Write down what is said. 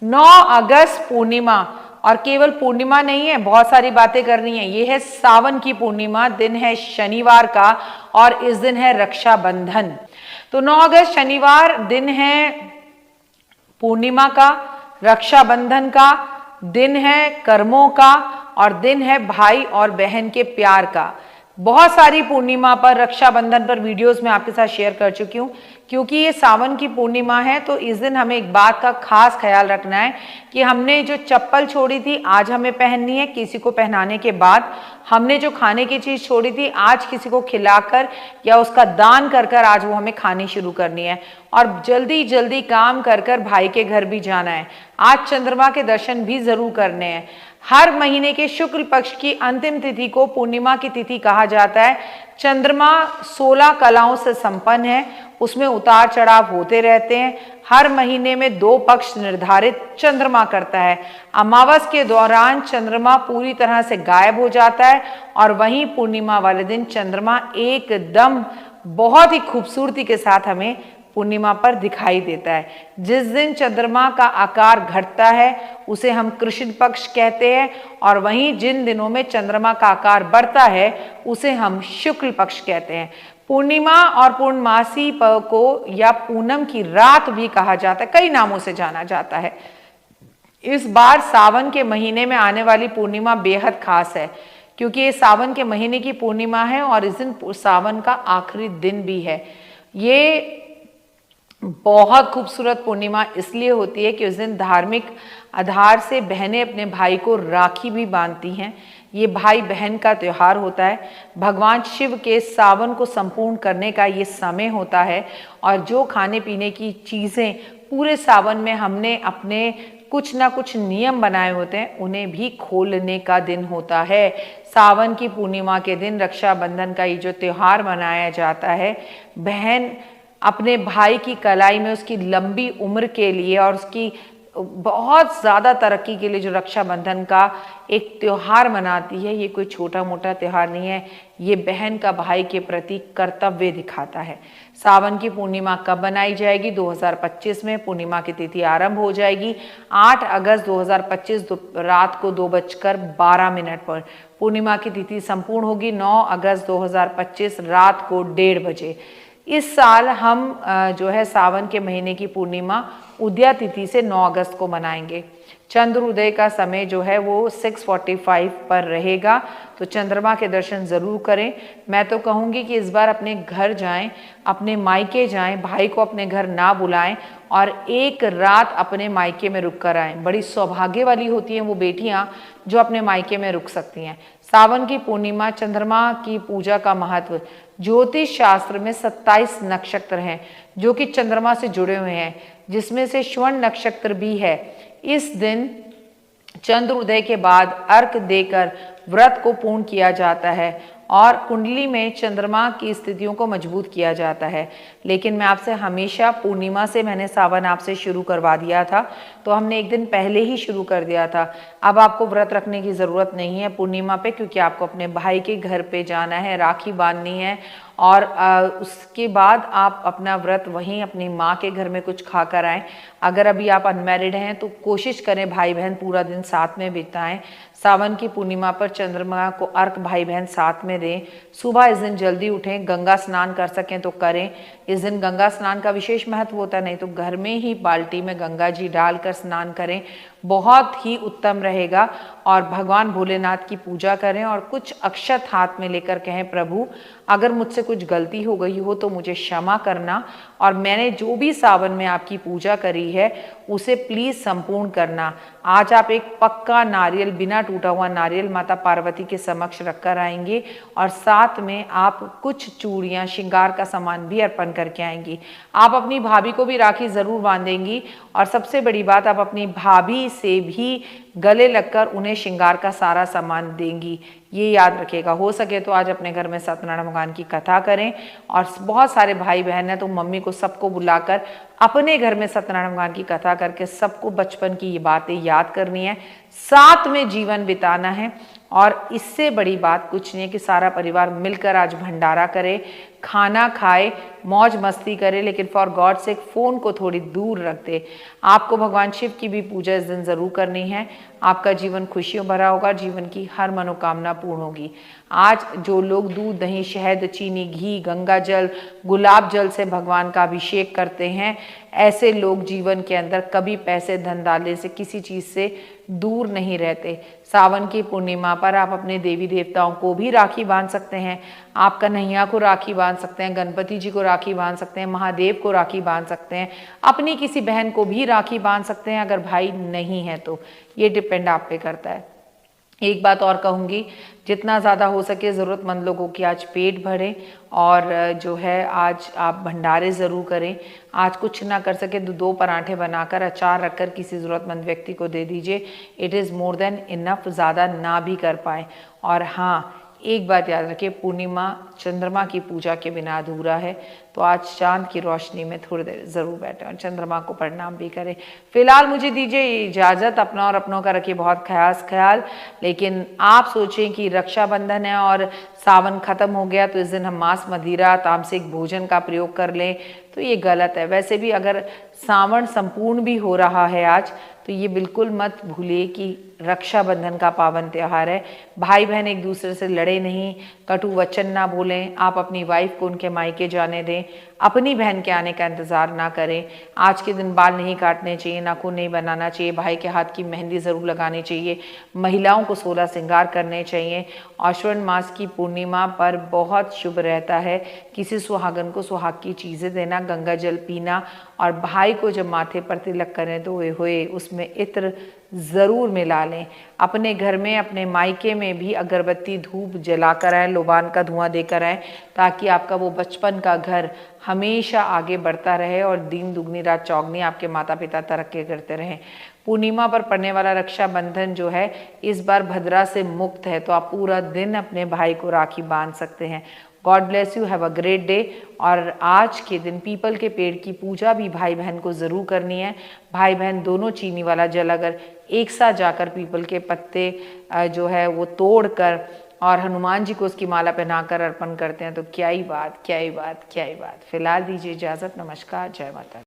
9 अगस्त पूर्णिमा, और केवल पूर्णिमा नहीं है, बहुत सारी बातें करनी है। ये है सावन की पूर्णिमा, दिन है शनिवार का, और इस दिन है रक्षाबंधन। तो 9 अगस्त शनिवार दिन है पूर्णिमा का, रक्षाबंधन का दिन है, कर्मों का, और दिन है भाई और बहन के प्यार का। बहुत सारी पूर्णिमा पर, रक्षाबंधन पर वीडियोस मैं आपके साथ शेयर कर चुकी हूँ। क्योंकि ये सावन की पूर्णिमा है तो इस दिन हमें एक बात का खास ख्याल रखना है कि हमने जो चप्पल छोड़ी थी आज हमें पहननी है, किसी को पहनाने के बाद। हमने जो खाने की चीज छोड़ी थी आज किसी को खिलाकर या उसका दान कर कर आज वो हमें खानी शुरू करनी है। और जल्दी जल्दी काम कर कर भाई के घर भी जाना है। आज चंद्रमा के दर्शन भी जरूर करने हैं। हर महीने के शुक्ल पक्ष की अंतिम तिथि को पूर्णिमा की तिथि कहा जाता है। चंद्रमा 16 कलाओं से संपन्न है, उसमें उतार चढ़ाव होते रहते हैं। हर महीने में 2 पक्ष निर्धारित चंद्रमा करता है। अमावस के दौरान चंद्रमा पूरी तरह से गायब हो जाता है, और वहीं पूर्णिमा वाले दिन चंद्रमा एकदम बहुत ही खूबसूरती के साथ हमें पूर्णिमा पर दिखाई देता है। जिस दिन चंद्रमा का आकार घटता है उसे हम कृष्ण पक्ष कहते हैं, और वहीं जिन दिनों में चंद्रमा का आकार बढ़ता है उसे हम शुक्ल पक्ष कहते हैं। पूर्णिमा और पूर्णमासी को या पूनम की रात भी कहा जाता है, कई नामों से जाना जाता है। इस बार सावन के महीने में आने वाली पूर्णिमा बेहद खास है, क्योंकि ये सावन के महीने की पूर्णिमा है और इस दिन सावन का आखिरी दिन भी है। ये बहुत खूबसूरत पूर्णिमा इसलिए होती है कि उस दिन धार्मिक आधार से बहनें अपने भाई को राखी भी बांधती हैं। ये भाई बहन का त्योहार होता है। भगवान शिव के सावन को संपूर्ण करने का ये समय होता है, और जो खाने पीने की चीज़ें पूरे सावन में हमने अपने कुछ ना कुछ नियम बनाए होते हैं उन्हें भी खोलने का दिन होता है। सावन की पूर्णिमा के दिन रक्षाबंधन का ये जो त्योहार मनाया जाता है, बहन अपने भाई की कलाई में उसकी लंबी उम्र के लिए और उसकी बहुत ज़्यादा तरक्की के लिए जो रक्षाबंधन का एक त्योहार मनाती है, ये कोई छोटा मोटा त्योहार नहीं है। ये बहन का भाई के प्रति कर्तव्य दिखाता है। सावन की पूर्णिमा कब बनाई जाएगी? 2025 में पूर्णिमा की तिथि आरंभ हो जाएगी। 8 अगस्त 2025 रात को 2:12 पर पूर्णिमा की तिथि संपूर्ण होगी। 9 अगस्त 2025 रात को 1:30 बजे। इस साल हम जो है सावन के महीने की पूर्णिमा उदया तिथि से 9 अगस्त को मनाएंगे। चंद्र उदय का समय जो है वो 6:45 पर रहेगा, तो चंद्रमा के दर्शन ज़रूर करें। मैं तो कहूँगी कि इस बार अपने घर जाएं, अपने मायके जाएं, भाई को अपने घर ना बुलाएं और एक रात अपने मायके में रुक कर आएँ। बड़ी सौभाग्य वाली होती हैं वो बेटियां जो अपने मायके में रुक सकती हैं। सावन की पूर्णिमा, चंद्रमा की पूजा का महत्व। ज्योतिष शास्त्र में 27 नक्षत्र हैं जो कि चंद्रमा से जुड़े हुए हैं, जिसमें से श्रवण नक्षत्र भी है। इस दिन चंद्र उदय के बाद अर्घ देकर व्रत को पूर्ण किया जाता है और कुंडली में चंद्रमा की स्थितियों को मजबूत किया जाता है। लेकिन मैं आपसे हमेशा पूर्णिमा से मैंने सावन आपसे शुरू करवा दिया था, तो हमने एक दिन पहले ही शुरू कर दिया था। अब आपको व्रत रखने की ज़रूरत नहीं है पूर्णिमा पे, क्योंकि आपको अपने भाई के घर पे जाना है, राखी बांधनी है और उसके बाद आप अपना व्रत वहीं अपनी माँ के घर में कुछ खा कर आएँ। अगर अभी आप अनमैरिड हैं तो कोशिश करें भाई बहन पूरा दिन साथ में बिताएं। सावन की पूर्णिमा पर चंद्रमा को अर्घ भाई बहन साथ में दें। सुबह इस दिन जल्दी उठें, गंगा स्नान कर सकें तो करें। इस दिन गंगा स्नान का विशेष महत्व होता है, नहीं तो घर में ही बाल्टी में गंगा जी डालकर स्नान करें, बहुत ही उत्तम रहेगा। और भगवान भोलेनाथ की पूजा करें और कुछ अक्षत हाथ में लेकर कहें, प्रभु अगर मुझसे कुछ गलती हो गई हो तो मुझे क्षमा करना, और मैंने जो भी सावन में आपकी पूजा करी है उसे प्लीज़ संपूर्ण करना। आज आप एक पक्का नारियल, बिना टूटा हुआ नारियल माता पार्वती के समक्ष रखकर आएंगे और साथ में आप कुछ चूड़ियाँ, श्रृंगार का सामान भी अर्पण करके आएंगी। आप अपनी भाभी को भी राखी ज़रूर बांधेंगी और सबसे बड़ी बात, आप अपनी भाभी से भी गले लगकर उन्हें श्रृंगार का सारा सामान देंगी। ये याद रखिएगा। हो सके तो आज अपने घर में सत्यनारायण भगवान की कथा करें, और बहुत सारे भाई बहन हैं तो मम्मी को सबको बुलाकर अपने घर में सत्यनारायण भगवान की कथा करके सबको बचपन की ये बातें याद करनी है, साथ में जीवन बिताना है और इससे बड़ी बात कुछ नहीं है कि सारा परिवार मिलकर आज भंडारा करे, खाना खाए, मौज मस्ती करे, लेकिन फॉर गॉड सेक फ़ोन को थोड़ी दूर रख दे। आपको भगवान शिव की भी पूजा इस दिन ज़रूर करनी है। आपका जीवन खुशियों भरा होगा, जीवन की हर मनोकामना पूर्ण होगी। आज जो लोग दूध, दही, शहद, चीनी, घी, गंगा जल, गुलाब जल से भगवान का अभिषेक करते हैं, ऐसे लोग जीवन के अंदर कभी पैसे, धन दाले से, किसी चीज़ से दूर नहीं रहते। सावन की पूर्णिमा पर आप अपने देवी देवताओं को भी राखी बांध सकते हैं। आप कन्हैया को राखी बांध सकते हैं, गणपति जी को राखी बांध सकते हैं, महादेव को राखी बांध सकते हैं, अपनी किसी बहन को भी राखी बांध सकते हैं अगर भाई नहीं है तो। ये डिपेंड आप पे करता है। एक बात और कहूँगी, जितना ज़्यादा हो सके ज़रूरतमंद लोगों की आज पेट भरें और जो है आज आप भंडारे ज़रूर करें। आज कुछ ना कर सके तो 2 पराठे बनाकर अचार रखकर किसी ज़रूरतमंद व्यक्ति को दे दीजिए। It is more than enough, ज़्यादा ना भी कर पाएँ। और हाँ, एक बात याद रखिए, पूर्णिमा चंद्रमा की पूजा के बिना अधूरा है, तो आज चांद की रोशनी में थोड़ी देर ज़रूर बैठें और चंद्रमा को प्रणाम भी करें। फिलहाल मुझे दीजिए इजाज़त, अपना और अपनों का रखिए बहुत खास ख्याल। लेकिन आप सोचें कि रक्षाबंधन है और सावन ख़त्म हो गया तो इस दिन हम मांस, मदिरा, तामसिक भोजन का प्रयोग कर लें, तो ये गलत है। वैसे भी अगर सावन संपूर्ण भी हो रहा है आज, तो ये बिल्कुल मत भूलिए कि रक्षाबंधन का पावन त्यौहार है। भाई बहन एक दूसरे से लड़े नहीं, कटु वचन ना बोलें, आप अपनी वाइफ को उनके मायके जाने दें, अपनी बहन के आने का इंतज़ार ना करें। आज के दिन बाल नहीं काटने चाहिए, नाखून नहीं बनाना चाहिए, भाई के हाथ की मेहंदी ज़रूर लगानी चाहिए, महिलाओं को 16 श्रृंगार करने चाहिए। और श्रावण मास की पूर्णिमा पर बहुत शुभ रहता है किसी सुहागन को सुहाग की चीज़ें देना, गंगा जल पीना, और भाई को जब माथे पर तिलक करें तो ओए होए उसमें इत्र ज़रूर मिला लें। अपने घर में, अपने मायके में भी अगरबत्ती धूप जलाकर आएँ, लोबान का धुआं देकर आएँ, ताकि आपका वो बचपन का घर हमेशा आगे बढ़ता रहे और दिन दुगनी रात चौगनी आपके माता पिता तरक्की करते रहें। पूर्णिमा पर पड़ने वाला रक्षाबंधन जो है इस बार भद्रा से मुक्त है, तो आप पूरा दिन अपने भाई को राखी बांध सकते हैं। God bless you, have a great day. और आज के दिन पीपल के पेड़ की पूजा भी भाई बहन को ज़रूर करनी है। भाई बहन दोनों चीनी वाला जल अगर एक साथ जाकर पीपल के पत्ते जो है वो तोड़ कर और हनुमान जी को उसकी माला पहनाकर अर्पण करते हैं, तो क्या ही बात, क्या ही बात, क्या ही बात। फिलहाल दीजिए इजाज़त, नमस्कार, जय माता।